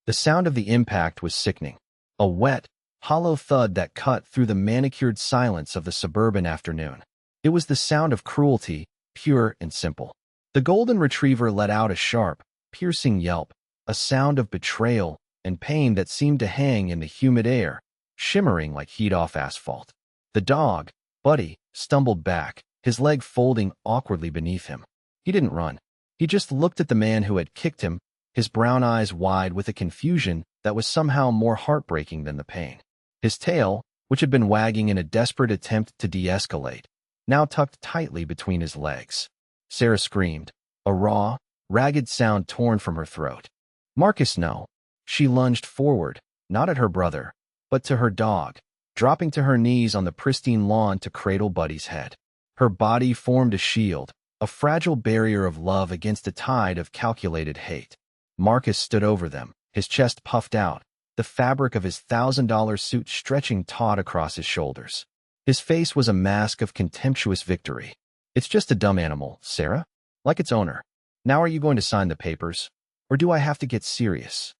The sound of the impact was sickening. A wet, hollow thud that cut through the manicured silence of the suburban afternoon. It was the sound of cruelty, pure and simple. The golden retriever let out a sharp, piercing yelp, a sound of betrayal and pain that seemed to hang in the humid air, shimmering like heat off asphalt. The dog, Buddy, stumbled back, his leg folding awkwardly beneath him. He didn't run. He just looked at the man who had kicked him, his brown eyes wide with a confusion that was somehow more heartbreaking than the pain. His tail, which had been wagging in a desperate attempt to de-escalate, now tucked tightly between his legs. Sarah screamed, a raw, ragged sound torn from her throat. Marcus, no. She lunged forward, not at her brother, but to her dog, dropping to her knees on the pristine lawn to cradle Buddy's head. Her body formed a shield, a fragile barrier of love against a tide of calculated hate. Marcus stood over them, his chest puffed out, the fabric of his $1,000 suit stretching taut across his shoulders. His face was a mask of contemptuous victory. It's just a dumb animal, Sarah, like its owner. Now are you going to sign the papers? Or do I have to get serious?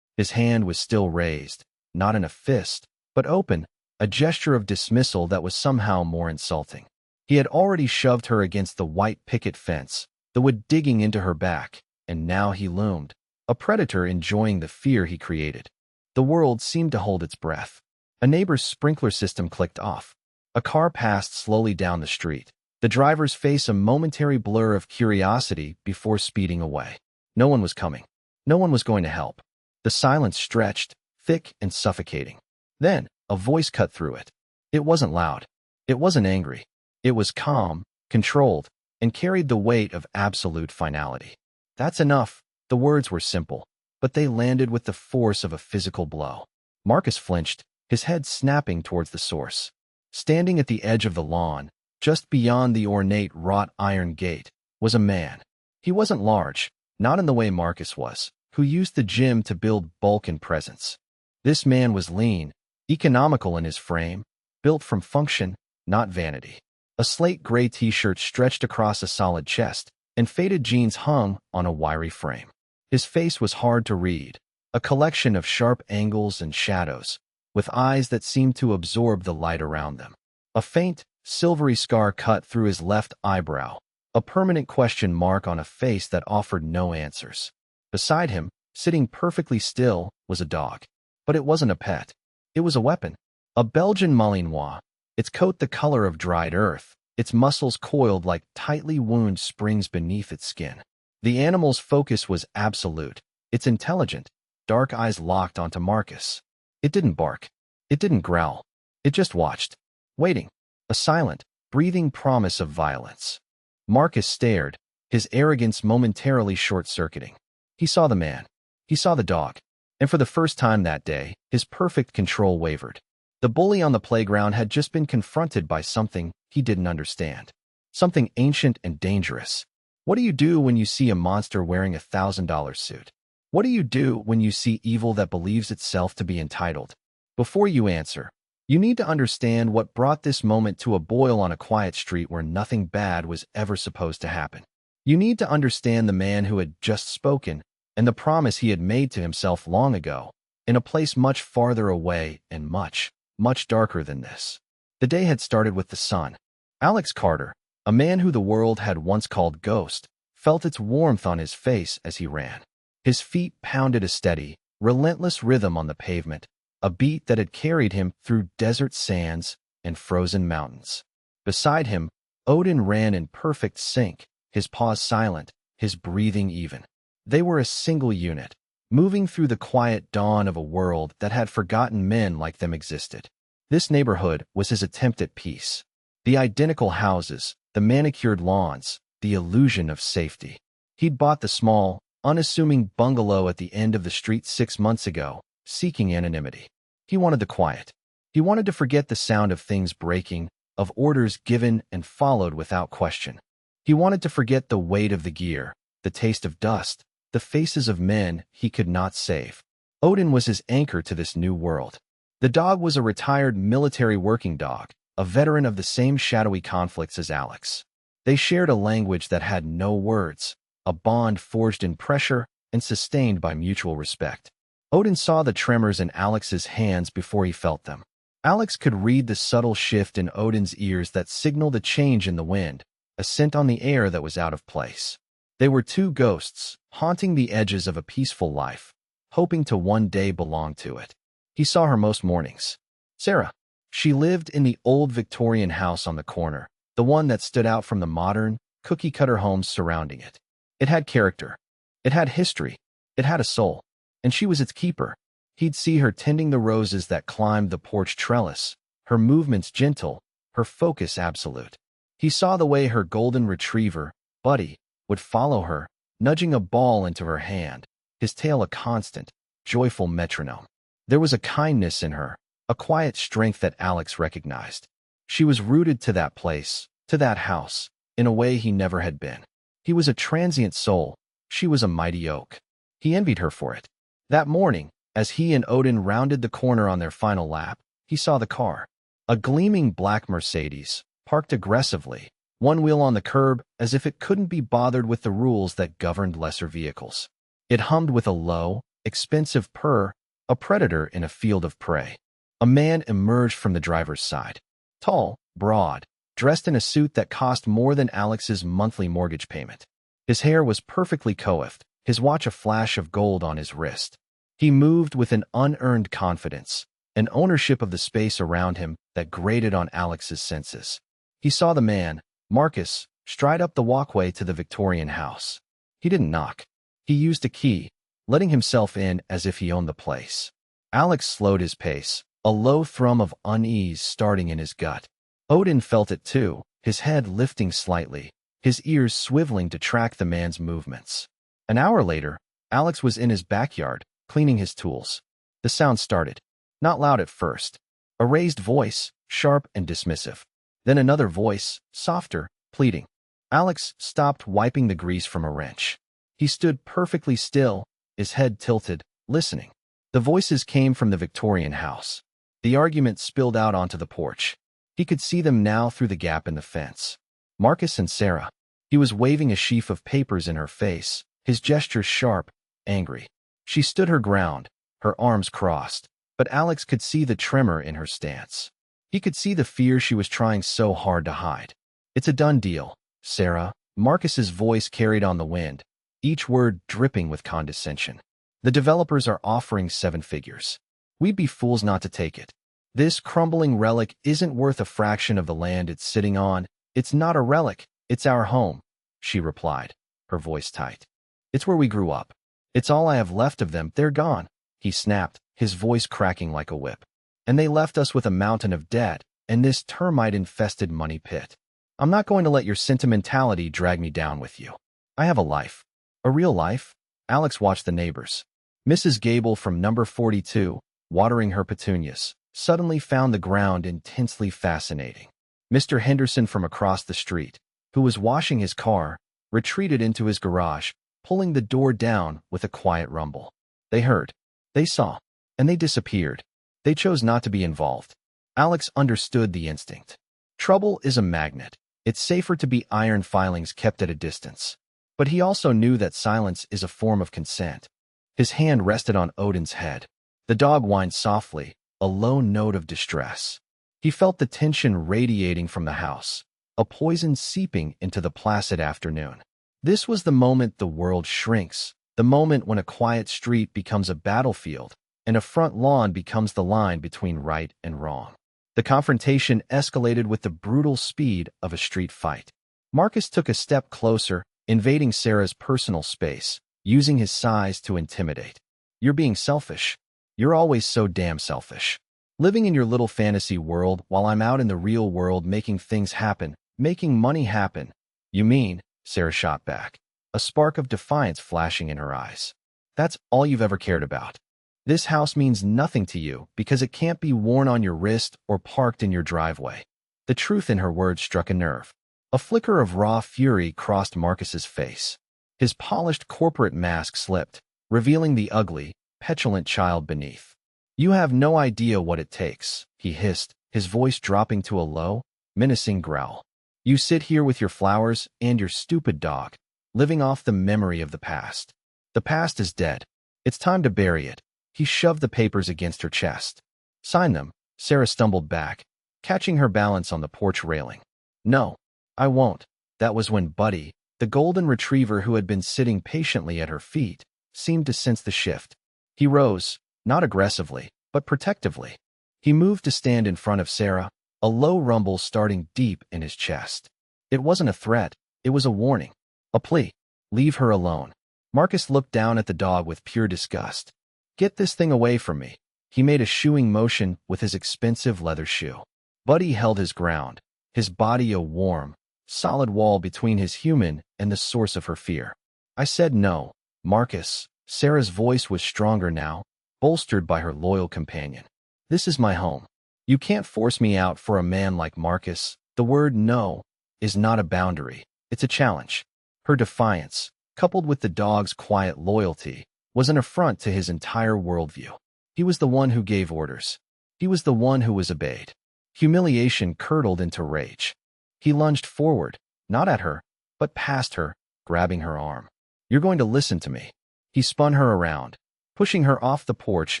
His hand was still raised, not in a fist, but open, a gesture of dismissal that was somehow more insulting. He had already shoved her against the white picket fence, the wood digging into her back, and now he loomed, a predator enjoying the fear he created. The world seemed to hold its breath. A neighbor's sprinkler system clicked off. A car passed slowly down the street, the driver's face a momentary blur of curiosity before speeding away. No one was coming. No one was going to help. The silence stretched, thick and suffocating. Then, a voice cut through it. It wasn't loud. It wasn't angry. It was calm, controlled, and carried the weight of absolute finality. That's enough. The words were simple, but they landed with the force of a physical blow. Marcus flinched, his head snapping towards the source. Standing at the edge of the lawn, just beyond the ornate wrought iron gate, was a man. He wasn't large, not in the way Marcus was, who used the gym to build bulk and presence. This man was lean, economical in his frame, built from function, not vanity. A slate gray t-shirt stretched across a solid chest, and faded jeans hung on a wiry frame. His face was hard to read, a collection of sharp angles and shadows, with eyes that seemed to absorb the light around them. A faint, silvery scar cut through his left eyebrow, a permanent question mark on a face that offered no answers. Beside him, sitting perfectly still, was a dog. But it wasn't a pet. It was a weapon. A Belgian Malinois, its coat the color of dried earth, its muscles coiled like tightly wound springs beneath its skin. The animal's focus was absolute, its intelligent, dark eyes locked onto Marcus. It didn't bark. It didn't growl. It just watched, waiting, a silent, breathing promise of violence. Marcus stared, his arrogance momentarily short-circuiting. He saw the man. He saw the dog. And for the first time that day, his perfect control wavered. The bully on the playground had just been confronted by something he didn't understand. Something ancient and dangerous. What do you do when you see a monster wearing a $1,000 suit? What do you do when you see evil that believes itself to be entitled? Before you answer, you need to understand what brought this moment to a boil on a quiet street where nothing bad was ever supposed to happen. You need to understand the man who had just spoken and the promise he had made to himself long ago, in a place much farther away and much, much darker than this. The day had started with the sun. Alex Carter, a man who the world had once called Ghost, felt its warmth on his face as he ran. His feet pounded a steady, relentless rhythm on the pavement, a beat that had carried him through desert sands and frozen mountains. Beside him, Odin ran in perfect sync, his paws silent, his breathing even. They were a single unit, moving through the quiet dawn of a world that had forgotten men like them existed. This neighborhood was his attempt at peace. The identical houses, the manicured lawns, the illusion of safety. He'd bought the small, unassuming bungalow at the end of the street 6 months ago, seeking anonymity. He wanted the quiet. He wanted to forget the sound of things breaking, of orders given and followed without question. He wanted to forget the weight of the gear, the taste of dust, the faces of men he could not save. Odin was his anchor to this new world. The dog was a retired military working dog, a veteran of the same shadowy conflicts as Alex. They shared a language that had no words, a bond forged in pressure and sustained by mutual respect. Odin saw the tremors in Alex's hands before he felt them. Alex could read the subtle shift in Odin's ears that signaled a change in the wind, a scent on the air that was out of place. They were two ghosts, haunting the edges of a peaceful life, hoping to one day belong to it. He saw her most mornings. Sarah. She lived in the old Victorian house on the corner, the one that stood out from the modern, cookie-cutter homes surrounding it. It had character. It had history. It had a soul. And she was its keeper. He'd see her tending the roses that climbed the porch trellis, her movements gentle, her focus absolute. He saw the way her golden retriever, Buddy, would follow her, nudging a ball into her hand, his tail a constant, joyful metronome. There was a kindness in her, a quiet strength that Alex recognized. She was rooted to that place, to that house, in a way he never had been. He was a transient soul. She was a mighty oak. He envied her for it. That morning, as he and Odin rounded the corner on their final lap, he saw the car. A gleaming black Mercedes, parked aggressively, one wheel on the curb as if it couldn't be bothered with the rules that governed lesser vehicles. It hummed with a low, expensive purr, a predator in a field of prey. A man emerged from the driver's side. Tall, broad, dressed in a suit that cost more than Alex's monthly mortgage payment. His hair was perfectly coiffed, his watch a flash of gold on his wrist. He moved with an unearned confidence, an ownership of the space around him that grated on Alex's senses. He saw the man, Marcus, stride up the walkway to the Victorian house. He didn't knock. He used a key, letting himself in as if he owned the place. Alex slowed his pace, a low thrum of unease starting in his gut. Odin felt it too, his head lifting slightly, his ears swiveling to track the man's movements. An hour later, Alex was in his backyard, cleaning his tools. The sound started. Not loud at first. A raised voice, sharp and dismissive. Then another voice, softer, pleading. Alex stopped wiping the grease from a wrench. He stood perfectly still, his head tilted, listening. The voices came from the Victorian house. The argument spilled out onto the porch. He could see them now through the gap in the fence. Marcus and Sarah. He was waving a sheaf of papers in her face, his gestures sharp, angry. She stood her ground, her arms crossed, but Alex could see the tremor in her stance. He could see the fear she was trying so hard to hide. It's a done deal, Sarah. Marcus's voice carried on the wind, each word dripping with condescension. The developers are offering 7 figures. We'd be fools not to take it. This crumbling relic isn't worth a fraction of the land it's sitting on. It's not a relic, it's our home, she replied, her voice tight. It's where we grew up. It's all I have left of them. They're gone, he snapped, his voice cracking like a whip. And they left us with a mountain of debt and this termite-infested money pit. I'm not going to let your sentimentality drag me down with you. I have a life. A real life. Alex watched the neighbors. Mrs. Gable from number 42, watering her petunias, suddenly found the ground intensely fascinating. Mr. Henderson from across the street, who was washing his car, retreated into his garage, pulling the door down with a quiet rumble. They heard, they saw, and they disappeared. They chose not to be involved. Alex understood the instinct. Trouble is a magnet. It's safer to be iron filings kept at a distance. But he also knew that silence is a form of consent. His hand rested on Odin's head. The dog whined softly, a low note of distress. He felt the tension radiating from the house, a poison seeping into the placid afternoon. This was the moment the world shrinks, the moment when a quiet street becomes a battlefield, and a front lawn becomes the line between right and wrong. The confrontation escalated with the brutal speed of a street fight. Marcus took a step closer, invading Sarah's personal space, using his size to intimidate. You're being selfish. You're always so damn selfish. Living in your little fantasy world while I'm out in the real world making things happen, making money happen. You mean, Sarah shot back, a spark of defiance flashing in her eyes. That's all you've ever cared about. This house means nothing to you because it can't be worn on your wrist or parked in your driveway. The truth in her words struck a nerve. A flicker of raw fury crossed Marcus's face. His polished corporate mask slipped, revealing the ugly, petulant child beneath. You have no idea what it takes, he hissed, his voice dropping to a low, menacing growl. You sit here with your flowers and your stupid dog, living off the memory of the past. The past is dead. It's time to bury it. He shoved the papers against her chest. Sign them. Sarah stumbled back, catching her balance on the porch railing. No, I won't. That was when Buddy, the golden retriever who had been sitting patiently at her feet, seemed to sense the shift. He rose, not aggressively, but protectively. He moved to stand in front of Sarah, a low rumble starting deep in his chest. It wasn't a threat, it was a warning. A plea. Leave her alone. Marcus looked down at the dog with pure disgust. Get this thing away from me. He made a shooing motion with his expensive leather shoe. Buddy held his ground, his body a warm, solid wall between his human and the source of her fear. I said no, Marcus. Sarah's voice was stronger now, bolstered by her loyal companion. This is my home. You can't force me out for a man like Marcus. The word no is not a boundary, it's a challenge. Her defiance, coupled with the dog's quiet loyalty, was an affront to his entire worldview. He was the one who gave orders. He was the one who was obeyed. Humiliation curdled into rage. He lunged forward, not at her, but past her, grabbing her arm. You're going to listen to me. He spun her around, pushing her off the porch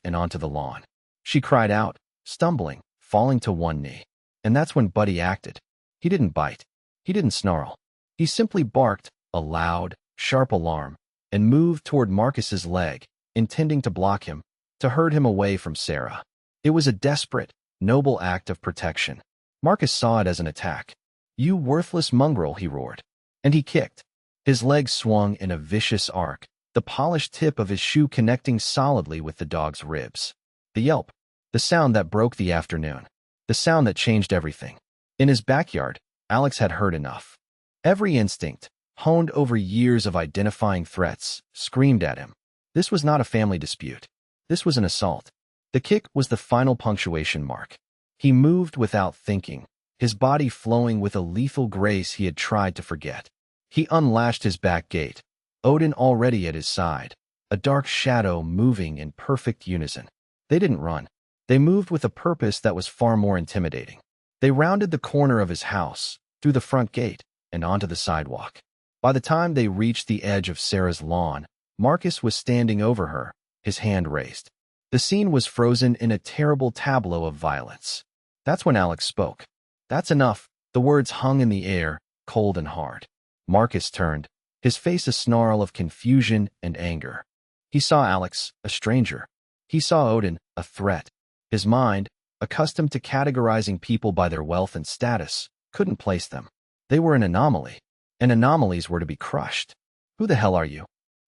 and onto the lawn. She cried out, stumbling, falling to one knee. And that's when Buddy acted. He didn't bite. He didn't snarl. He simply barked, a loud, sharp alarm, and moved toward Marcus's leg, intending to block him, to herd him away from Sarah. It was a desperate, noble act of protection. Marcus saw it as an attack. You worthless mongrel, he roared. And he kicked. His leg swung in a vicious arc, the polished tip of his shoe connecting solidly with the dog's ribs. The yelp, the sound that broke the afternoon, the sound that changed everything. In his backyard, Alex had heard enough. Every instinct, honed over years of identifying threats, screamed at him. This was not a family dispute. This was an assault. The kick was the final punctuation mark. He moved without thinking, his body flowing with a lethal grace he had tried to forget. He unlatched his back gate, Odin already at his side, a dark shadow moving in perfect unison. They didn't run. They moved with a purpose that was far more intimidating. They rounded the corner of his house, through the front gate, and onto the sidewalk. By the time they reached the edge of Sarah's lawn, Marcus was standing over her, his hand raised. The scene was frozen in a terrible tableau of violence. That's when Alex spoke. That's enough. The words hung in the air, cold and hard. Marcus turned, his face a snarl of confusion and anger. He saw Alex, a stranger. He saw Odin, a threat. His mind, accustomed to categorizing people by their wealth and status, couldn't place them. They were an anomaly, and anomalies were to be crushed. Who the hell are you?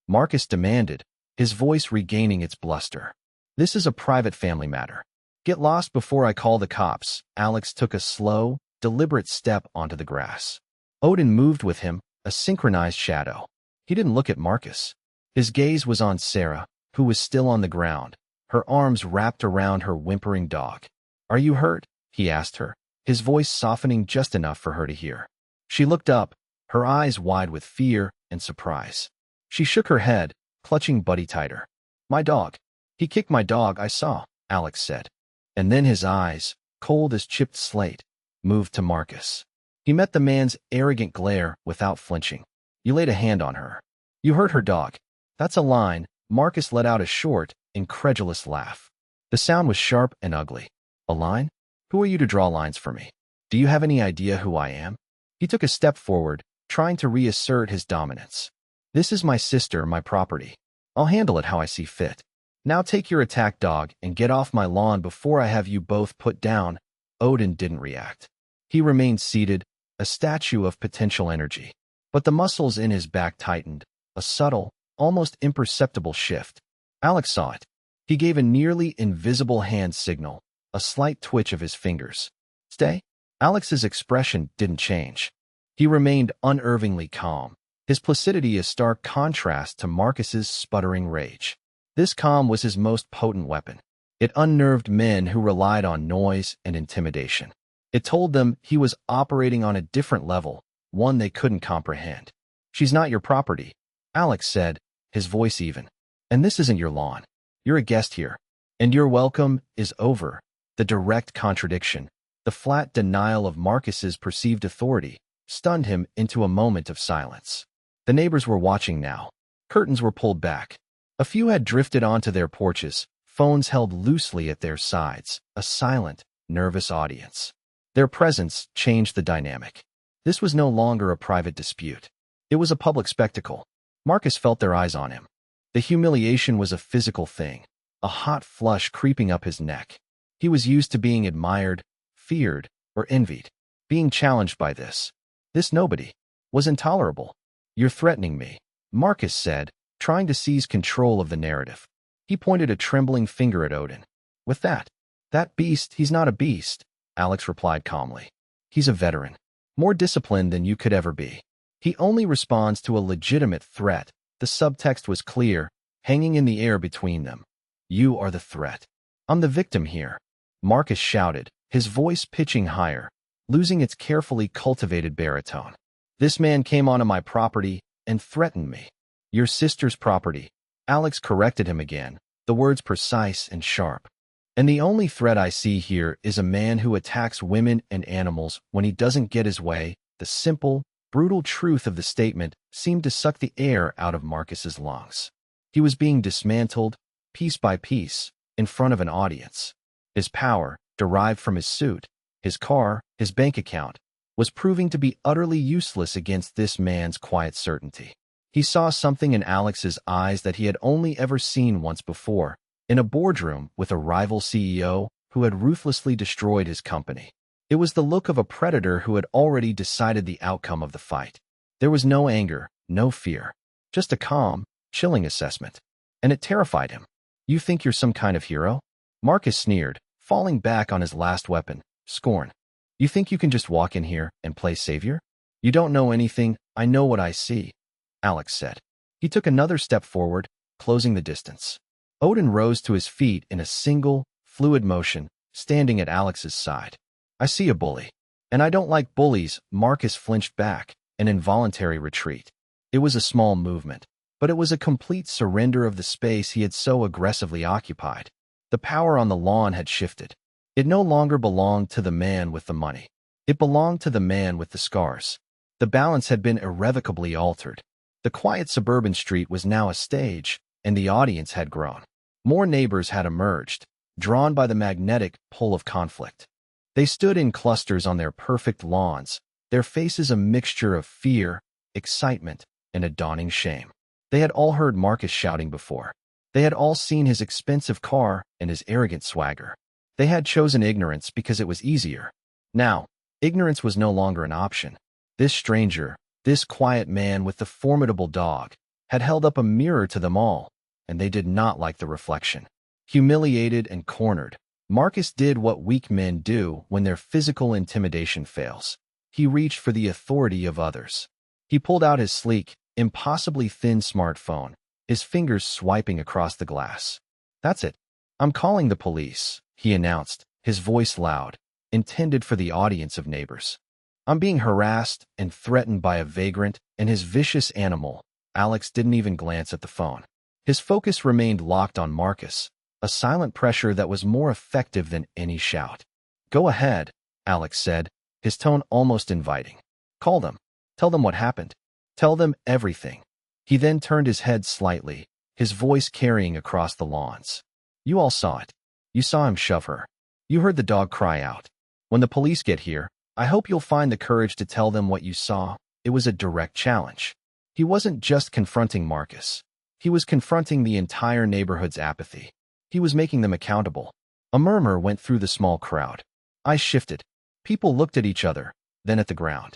Marcus demanded, his voice regaining its bluster. This is a private family matter. Get lost before I call the cops. Alex took a slow, deliberate step onto the grass. Odin moved with him, a synchronized shadow. He didn't look at Marcus. His gaze was on Sarah, who was still on the ground, her arms wrapped around her whimpering dog. Are you hurt? He asked her, his voice softening just enough for her to hear. She looked up, her eyes wide with fear and surprise. She shook her head, clutching Buddy tighter. My dog. He kicked my dog, I saw, Alex said. And then his eyes, cold as chipped slate, moved to Marcus. He met the man's arrogant glare without flinching. You laid a hand on her. You hurt her dog. That's a line. Marcus let out a short, incredulous laugh. The sound was sharp and ugly. A line? Who are you to draw lines for me? Do you have any idea who I am? He took a step forward, trying to reassert his dominance. This is my sister, my property. I'll handle it how I see fit. Now take your attack dog and get off my lawn before I have you both put down. Odin didn't react. He remained seated, a statue of potential energy. But the muscles in his back tightened, a subtle, almost imperceptible shift. Alex saw it. He gave a nearly invisible hand signal, a slight twitch of his fingers. Stay? Alex's expression didn't change. He remained unervingly calm, his placidity a stark contrast to Marcus's sputtering rage. This calm was his most potent weapon. It unnerved men who relied on noise and intimidation. It told them he was operating on a different level, one they couldn't comprehend. She's not your property, Alex said, his voice even. And this isn't your lawn. You're a guest here. And your welcome is over. The direct contradiction, the flat denial of Marcus's perceived authority, stunned him into a moment of silence. The neighbors were watching now. Curtains were pulled back. A few had drifted onto their porches, phones held loosely at their sides, a silent, nervous audience. Their presence changed the dynamic. This was no longer a private dispute. It was a public spectacle. Marcus felt their eyes on him. The humiliation was a physical thing, a hot flush creeping up his neck. He was used to being admired, feared, or envied. Being challenged by this nobody, was intolerable. "You're threatening me," Marcus said, trying to seize control of the narrative. He pointed a trembling finger at Odin. "With that beast, he's not a beast," Alex replied calmly. "He's a veteran, more disciplined than you could ever be. He only responds to a legitimate threat." The subtext was clear, hanging in the air between them. "You are the threat. I'm the victim here," Marcus shouted, his voice pitching higher, losing its carefully cultivated baritone. "This man came onto my property and threatened me." "Your sister's property," Alex corrected him again, the words precise and sharp. "And the only threat I see here is a man who attacks women and animals when he doesn't get his way." The simple, brutal truth of the statement seemed to suck the air out of Marcus's lungs. He was being dismantled, piece by piece, in front of an audience. His power, derived from his suit, his car, his bank account, was proving to be utterly useless against this man's quiet certainty. He saw something in Alex's eyes that he had only ever seen once before, in a boardroom with a rival CEO who had ruthlessly destroyed his company. It was the look of a predator who had already decided the outcome of the fight. There was no anger, no fear, just a calm, chilling assessment. And it terrified him. "You think you're some kind of hero?" Marcus sneered, falling back on his last weapon, scorn. "You think you can just walk in here and play savior? You don't know anything. I know what I see," Alex said. He took another step forward, closing the distance. Odin rose to his feet in a single, fluid motion, standing at Alex's side. "I see a bully. And I don't like bullies." Marcus flinched back, an involuntary retreat. It was a small movement, but it was a complete surrender of the space he had so aggressively occupied. The power on the lawn had shifted. It no longer belonged to the man with the money. It belonged to the man with the scars. The balance had been irrevocably altered. The quiet suburban street was now a stage, and the audience had grown. More neighbors had emerged, drawn by the magnetic pull of conflict. They stood in clusters on their perfect lawns, their faces a mixture of fear, excitement, and a dawning shame. They had all heard Marcus shouting before. They had all seen his expensive car and his arrogant swagger. They had chosen ignorance because it was easier. Now, ignorance was no longer an option. This stranger, this quiet man with the formidable dog, had held up a mirror to them all, and they did not like the reflection. Humiliated and cornered, Marcus did what weak men do when their physical intimidation fails. He reached for the authority of others. He pulled out his sleek, impossibly thin smartphone, his fingers swiping across the glass. "That's it. I'm calling the police," he announced, his voice loud, intended for the audience of neighbors. "I'm being harassed and threatened by a vagrant and his vicious animal." Alex didn't even glance at the phone. His focus remained locked on Marcus, a silent pressure that was more effective than any shout. "Go ahead," Alex said, his tone almost inviting. "Call them. Tell them what happened. Tell them everything." He then turned his head slightly, his voice carrying across the lawns. "You all saw it. You saw him shove her. You heard the dog cry out. When the police get here, I hope you'll find the courage to tell them what you saw." It was a direct challenge. He wasn't just confronting Marcus. He was confronting the entire neighborhood's apathy. He was making them accountable. A murmur went through the small crowd. Eyes shifted. People looked at each other, then at the ground.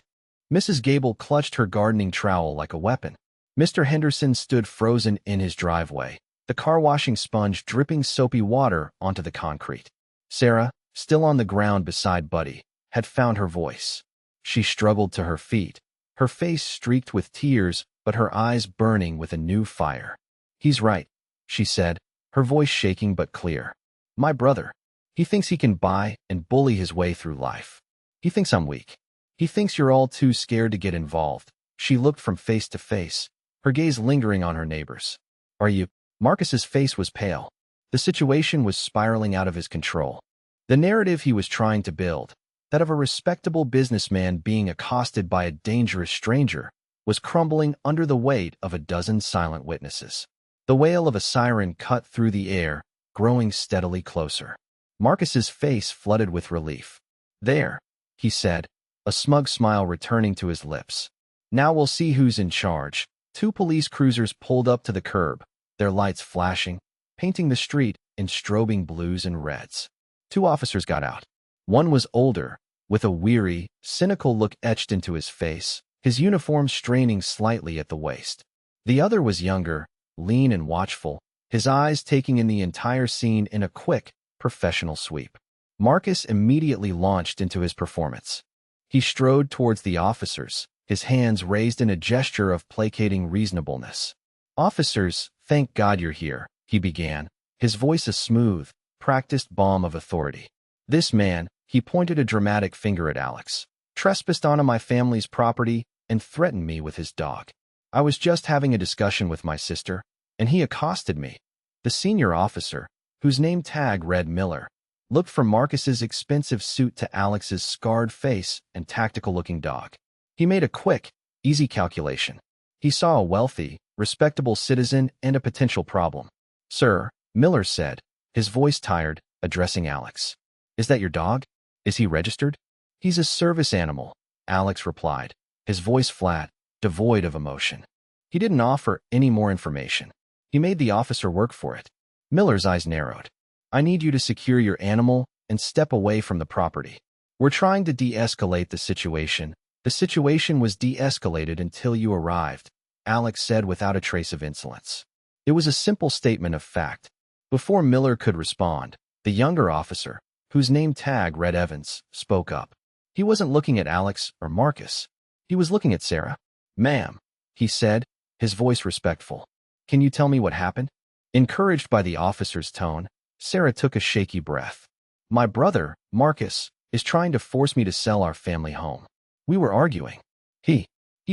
Mrs. Gable clutched her gardening trowel like a weapon. Mr. Henderson stood frozen in his driveway, the car washing sponge dripping soapy water onto the concrete. Sarah, still on the ground beside Buddy, had found her voice. She struggled to her feet, her face streaked with tears, but her eyes burning with a new fire. "He's right," she said, her voice shaking but clear. "My brother. He thinks he can buy and bully his way through life. He thinks I'm weak. He thinks you're all too scared to get involved." She looked from face to face, her gaze lingering on her neighbors. "Are you?" Marcus's face was pale. The situation was spiraling out of his control. The narrative he was trying to build, that of a respectable businessman being accosted by a dangerous stranger, was crumbling under the weight of a dozen silent witnesses. The wail of a siren cut through the air, growing steadily closer. Marcus's face flooded with relief. "There," he said, a smug smile returning to his lips. "Now we'll see who's in charge." Two police cruisers pulled up to the curb, their lights flashing, painting the street in strobing blues and reds. Two officers got out. One was older, with a weary, cynical look etched into his face, his uniform straining slightly at the waist. The other was younger, lean and watchful, his eyes taking in the entire scene in a quick, professional sweep. Marcus immediately launched into his performance. He strode towards the officers, his hands raised in a gesture of placating reasonableness. "Officers, thank God you're here," he began, his voice a smooth, practiced balm of authority. "This man," he pointed a dramatic finger at Alex, "trespassed onto my family's property and threatened me with his dog. I was just having a discussion with my sister, and he accosted me." The senior officer, whose name tag read Miller, looked from Marcus's expensive suit to Alex's scarred face and tactical-looking dog. He made a quick, easy calculation. He saw a wealthy, respectable citizen and a potential problem. "Sir," Miller said, his voice tired, addressing Alex. "Is that your dog? Is he registered?" "He's a service animal," Alex replied, his voice flat, devoid of emotion. He didn't offer any more information. He made the officer work for it. Miller's eyes narrowed. "I need you to secure your animal and step away from the property. We're trying to de-escalate the situation." "The situation was de-escalated until you arrived," Alex said without a trace of insolence. It was a simple statement of fact. Before Miller could respond, the younger officer, whose name tag read Evans, spoke up. He wasn't looking at Alex or Marcus. He was looking at Sarah. "Ma'am," he said, his voice respectful. "Can you tell me what happened?" Encouraged by the officer's tone, Sarah took a shaky breath. "My brother, Marcus, is trying to force me to sell our family home. We were arguing. He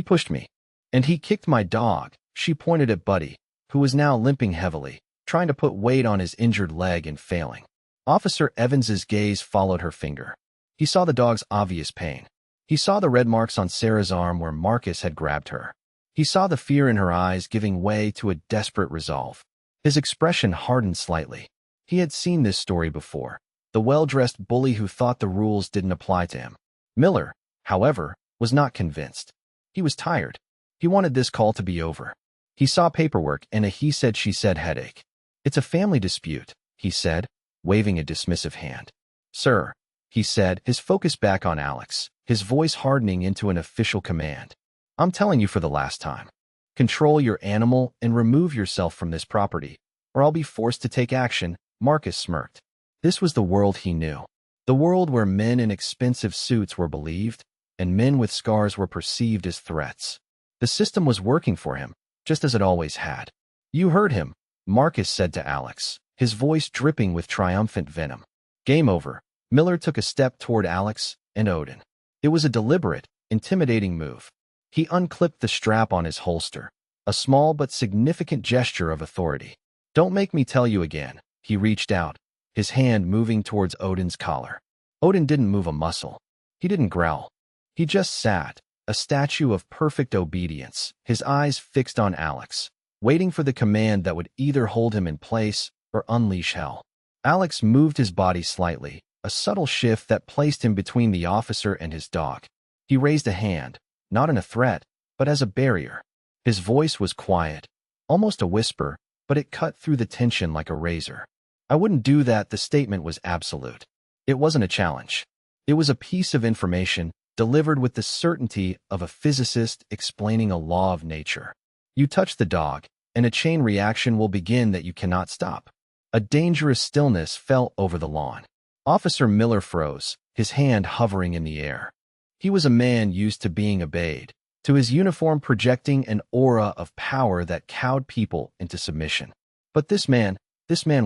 pushed me. And he kicked my dog." She pointed at Buddy, who was now limping heavily, trying to put weight on his injured leg and failing. Officer Evans's gaze followed her finger. He saw the dog's obvious pain. He saw the red marks on Sarah's arm where Marcus had grabbed her. He saw the fear in her eyes giving way to a desperate resolve. His expression hardened slightly. He had seen this story before. The well-dressed bully who thought the rules didn't apply to him. Miller, however, was not convinced. He was tired. He wanted this call to be over. He saw paperwork and a he-said-she-said headache. "It's a family dispute," he said, waving a dismissive hand. "Sir," he said, his focus back on Alex, his voice hardening into an official command. "I'm telling you for the last time. Control your animal and remove yourself from this property, or I'll be forced to take action." Marcus smirked. This was the world he knew. The world where men in expensive suits were believed, and men with scars were perceived as threats. The system was working for him, just as it always had. "You heard him," Marcus said to Alex, his voice dripping with triumphant venom. "Game over." Miller took a step toward Alex and Odin. It was a deliberate, intimidating move. He unclipped the strap on his holster, a small but significant gesture of authority. "Don't make me tell you again." He reached out, his hand moving towards Odin's collar. Odin didn't move a muscle. He didn't growl. He just sat, a statue of perfect obedience, his eyes fixed on Alex, waiting for the command that would either hold him in place or unleash hell. Alex moved his body slightly, a subtle shift that placed him between the officer and his dog. He raised a hand, not in a threat, but as a barrier. His voice was quiet, almost a whisper, but it cut through the tension like a razor. "I wouldn't do that." The statement was absolute. It wasn't a challenge. It was a piece of information delivered with the certainty of a physicist explaining a law of nature. You touch the dog, and a chain reaction will begin that you cannot stop. A dangerous stillness fell over the lawn. Officer Miller froze, his hand hovering in the air. He was a man used to being obeyed, to his uniform projecting an aura of power that cowed people into submission. But this man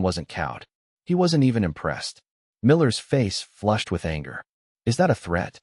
wasn't cowed. He wasn't even impressed. Miller's face flushed with anger. "Is that a threat?"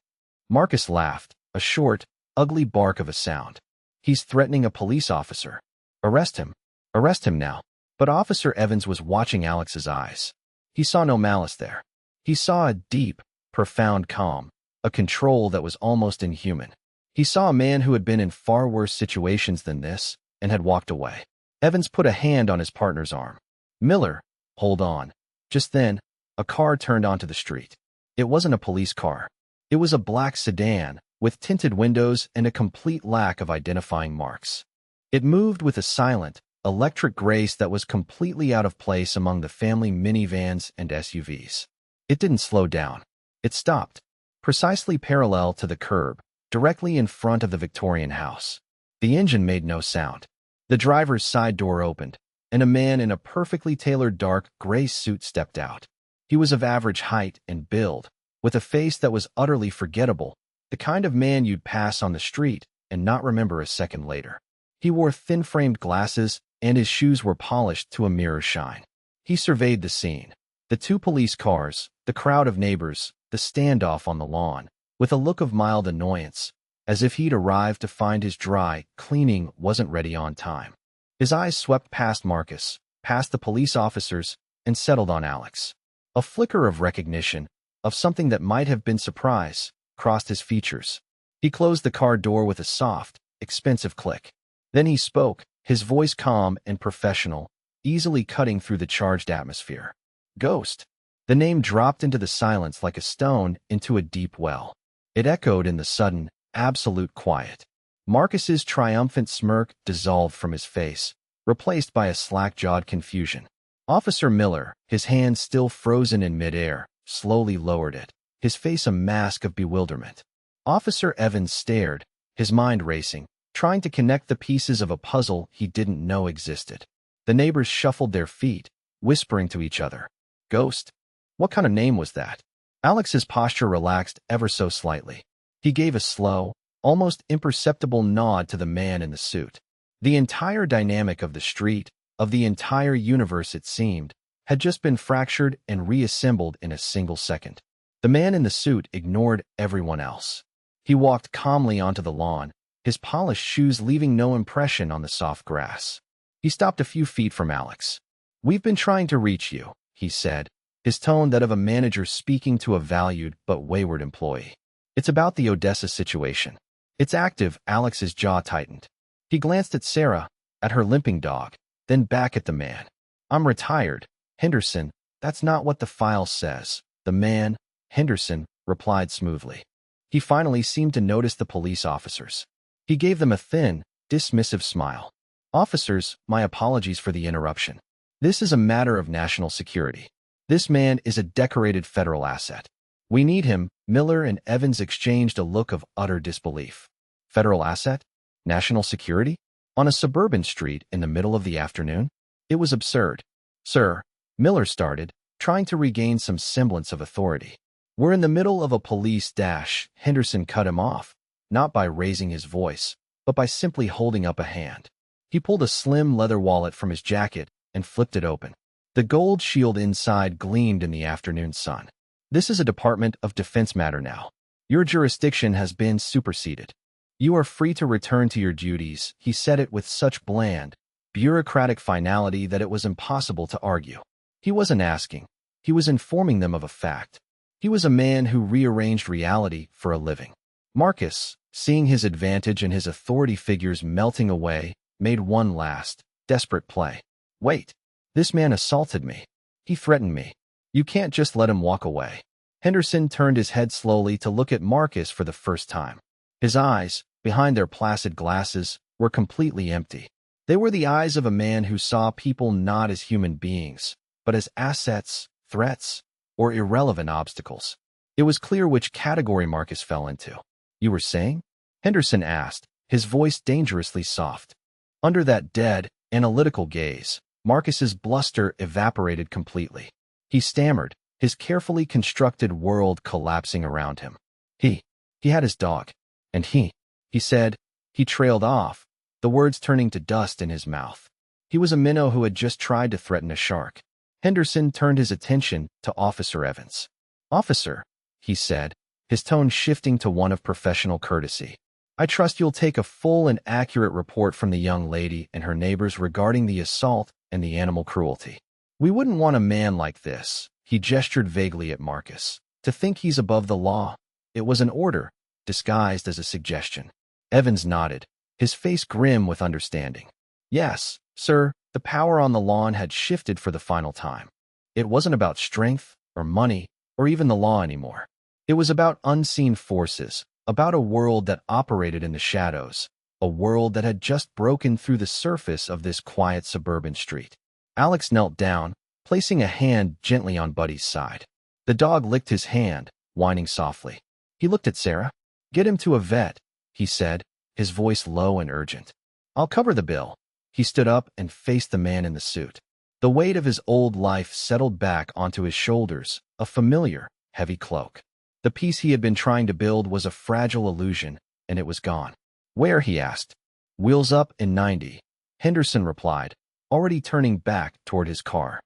Marcus laughed, a short, ugly bark of a sound. "He's threatening a police officer. Arrest him. Arrest him now." But Officer Evans was watching Alex's eyes. He saw no malice there. He saw a deep, profound calm, a control that was almost inhuman. He saw a man who had been in far worse situations than this and had walked away. Evans put a hand on his partner's arm. "Miller," Hold on. Just then, a car turned onto the street. It wasn't a police car. It was a black sedan, with tinted windows and a complete lack of identifying marks. It moved with a silent, electric grace that was completely out of place among the family minivans and SUVs. It didn't slow down. It stopped, precisely parallel to the curb, directly in front of the Victorian house. The engine made no sound. The driver's side door opened, and a man in a perfectly tailored dark gray suit stepped out. He was of average height and build, with a face that was utterly forgettable, the kind of man you'd pass on the street and not remember a second later. He wore thin-framed glasses, and his shoes were polished to a mirror shine. He surveyed the scene, the two police cars, the crowd of neighbors, the standoff on the lawn, with a look of mild annoyance, as if he'd arrived to find his dry cleaning wasn't ready on time. His eyes swept past Marcus, past the police officers, and settled on Alex. A flicker of recognition, of something that might have been surprise, crossed his features. He closed the car door with a soft, expensive click. Then he spoke, his voice calm and professional, easily cutting through the charged atmosphere. Ghost. The name dropped into the silence like a stone into a deep well. It echoed in the sudden, absolute quiet. Marcus's triumphant smirk dissolved from his face, replaced by a slack-jawed confusion. Officer Miller, his hand still frozen in midair, slowly lowered it, his face a mask of bewilderment. Officer Evans stared, his mind racing, trying to connect the pieces of a puzzle he didn't know existed. The neighbors shuffled their feet, whispering to each other. Ghost? What kind of name was that? Alex's posture relaxed ever so slightly. He gave a slow, almost imperceptible nod to the man in the suit. The entire dynamic of the street, of the entire universe it seemed, had just been fractured and reassembled in a single second. The man in the suit ignored everyone else. He walked calmly onto the lawn, his polished shoes leaving no impression on the soft grass. He stopped a few feet from Alex. "We've been trying to reach you," he said, his tone that of a manager speaking to a valued but wayward employee. "It's about the Odessa situation." "It's active," Alex's jaw tightened. He glanced at Sarah, at her limping dog, then back at the man. "I'm retired, Henderson. That's not what the file says." The man, Henderson, replied smoothly. He finally seemed to notice the police officers. He gave them a thin, dismissive smile. "Officers, my apologies for the interruption. This is a matter of national security. This man is a decorated federal asset. We need him." Miller and Evans exchanged a look of utter disbelief. Federal asset? National security? On a suburban street in the middle of the afternoon? It was absurd. "Sir," Miller started, trying to regain some semblance of authority. "We're in the middle of a police dash." Henderson cut him off, not by raising his voice, but by simply holding up a hand. He pulled a slim leather wallet from his jacket and flipped it open. The gold shield inside gleamed in the afternoon sun. "This is a Department of Defense matter now. Your jurisdiction has been superseded. You are free to return to your duties." He said it with such bland, bureaucratic finality that it was impossible to argue. He wasn't asking. He was informing them of a fact. He was a man who rearranged reality for a living. Marcus, seeing his advantage and his authority figures melting away, made one last, desperate play. "Wait. This man assaulted me. He threatened me. You can't just let him walk away." Henderson turned his head slowly to look at Marcus for the first time. His eyes, behind their placid glasses, were completely empty. They were the eyes of a man who saw people not as human beings, but as assets, threats, or irrelevant obstacles. It was clear which category Marcus fell into. "You were saying?" Henderson asked, his voice dangerously soft. Under that dead, analytical gaze, Marcus's bluster evaporated completely. He stammered, his carefully constructed world collapsing around him. He had his dog. And he said, he trailed off, the words turning to dust in his mouth. He was a minnow who had just tried to threaten a shark. Henderson turned his attention to Officer Evans. "Officer," he said, his tone shifting to one of professional courtesy. "I trust you'll take a full and accurate report from the young lady and her neighbors regarding the assault and the animal cruelty. We wouldn't want a man like this," he gestured vaguely at Marcus, "to think he's above the law." It was an order, disguised as a suggestion. Evans nodded, his face grim with understanding. "Yes, sir." The power on the lawn had shifted for the final time. It wasn't about strength or money or even the law anymore. It was about unseen forces, about a world that operated in the shadows, a world that had just broken through the surface of this quiet suburban street. Alex knelt down, placing a hand gently on Buddy's side. The dog licked his hand, whining softly. He looked at Sarah. "Get him to a vet," he said, his voice low and urgent. "I'll cover the bill." He stood up and faced the man in the suit. The weight of his old life settled back onto his shoulders, a familiar, heavy cloak. The peace he had been trying to build was a fragile illusion, and it was gone. "Where?" he asked. "Wheels up in 90. Henderson replied, already turning back toward his car.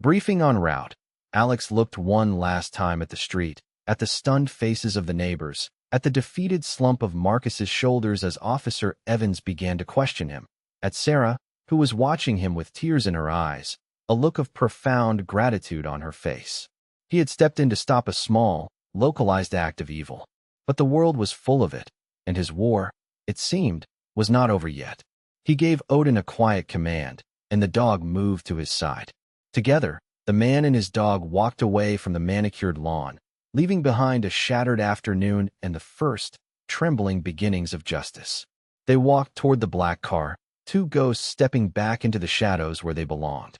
Briefing en route, Alex looked one last time at the street, at the stunned faces of the neighbors, at the defeated slump of Marcus's shoulders as Officer Evans began to question him, at Sarah, who was watching him with tears in her eyes, a look of profound gratitude on her face. He had stepped in to stop a small, localized act of evil. But the world was full of it, and his war, it seemed, was not over yet. He gave Odin a quiet command, and the dog moved to his side. Together, the man and his dog walked away from the manicured lawn, leaving behind a shattered afternoon and the first, trembling beginnings of justice. They walked toward the black car, two ghosts stepping back into the shadows where they belonged.